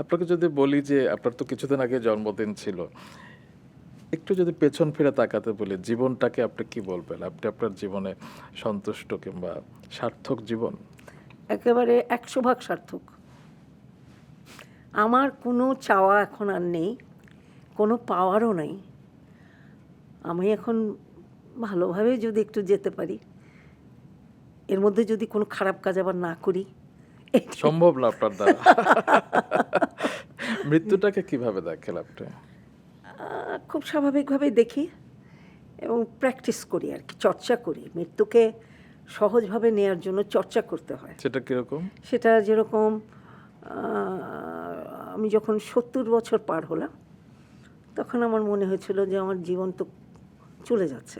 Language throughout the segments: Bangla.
আপনাকে যদি বলি যে আপনার তো কিছুদিন আগে জন্মদিন ছিল। একটু যদি পেছন ফিরে তাকাতে বলি, জীবনটাকে আপনি কি বলবেন? আপনি আপনার জীবনে সন্তুষ্ট কিংবা সার্থক জীবন? একেবারে ১০০ ভাগ সার্থক। আমার কোনো চাওয়া এখন আর নেই, কোনো পাওয়ারও নাই। আমি এখন ভালোভাবে যদি একটু যেতে পারি, এর মধ্যে যদি কোনো খারাপ কাজ আবার না করি, এটাই। সম্ভব না আপনার দ্বারা। মৃত্যুটাকে কিভাবে দেখেন আপনি? খুব স্বাভাবিকভাবেই দেখি এবং প্র্যাকটিস করি আর কি, চর্চা করি। মৃত্যুকে সহজভাবে নেয়ার জন্য চর্চা করতে হয়। সেটা কিরকম? সেটা যেরকম আমি যখন ৭০ বছর পার হলাম, তখন আমার মনে হয়েছিল যে আমার জীবন তো চলে যাচ্ছে,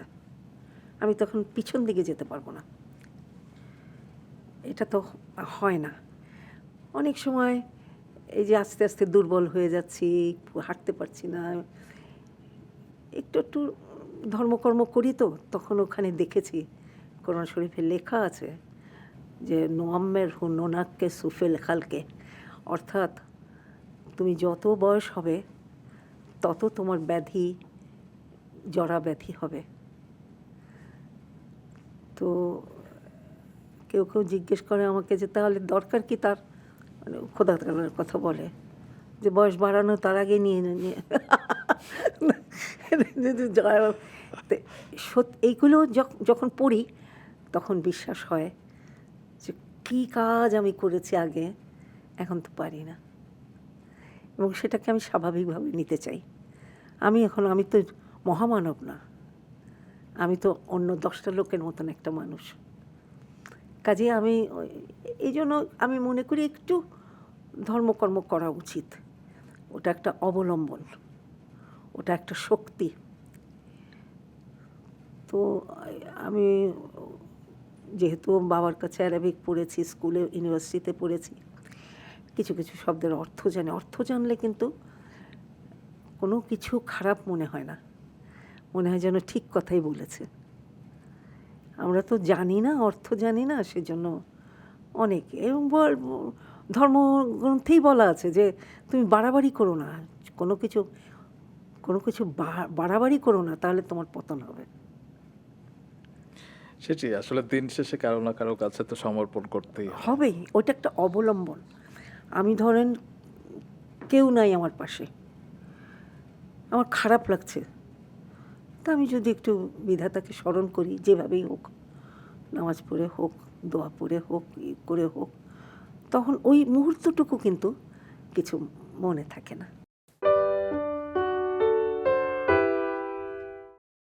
আমি তখন পিছন দিকে যেতে পারবো না। এটা তো হয় না। অনেক সময় এই যে আস্তে আস্তে দুর্বল হয়ে যাচ্ছি, হাঁটতে পারছি না, একটু একটু ধর্মকর্ম করি, তো তখন ওখানে দেখেছি কোরআন শরীফে লেখা আছে যে নোয়াম্মের হু নোনাককে সুফেল খালকে, অর্থাৎ তুমি যত বয়স হবে তত তোমার ব্যাধি, জরা ব্যাধি হবে। তো কেউ কেউ জিজ্ঞেস করে আমাকে যে তাহলে দরকার কি তার, মানে খোদা তাআলার কথা বলে যে বয়স বাড়ানো তার আগে নিয়ে নিয়ে এইগুলো যখন পড়ি তখন বিশ্বাস হয় যে কী কাজ আমি করেছি আগে, এখন তো পারি না, এবং সেটাকে আমি স্বাভাবিকভাবে নিতে চাই। আমি তো মহামানব না, আমি তো অন্য 10টা লোকের মতন একটা মানুষ। কাজে এই জন্য আমি মনে করি একটু ধর্মকর্ম করা উচিত। ওটা একটা অবলম্বন, ওটা একটা শক্তি। তো আমি যেহেতু বাবার কাছে অ্যারাবিক পড়েছি, স্কুলে ইউনিভার্সিটিতে পড়েছি, কিছু কিছু শব্দের অর্থ জানি। অর্থ জানলে কিন্তু কোনো কিছু খারাপ মনে হয় না, মনে হয় যেন ঠিক কথাই বলেছে। আমরা তো জানি না, অর্থ জানি না, সেজন্য অনেক এবং ধর্মগ্রন্থেই বলা আছে যে তুমি বাড়াবাড়ি করো না, কোনো কিছু বাড়াবাড়ি করো না, তাহলে তোমার পতন হবে। সেটি আসলে দিন শেষে কারো না কারো কাছে তো সমর্পণ করতেই হয়। হবেই, ওটা একটা অবলম্বন। আমি ধরেন কেউ নাই আমার পাশে, আমার খারাপ লাগছে, তা আমি যদি একটু বিধাতাকে স্মরণ করি, যেভাবেই হোক, নামাজ পড়ে হোক, দোয়া পড়ে হোক, করে হোক, তখন ওই মুহূর্তটুকু কিন্তু কিছু মনে থাকে না।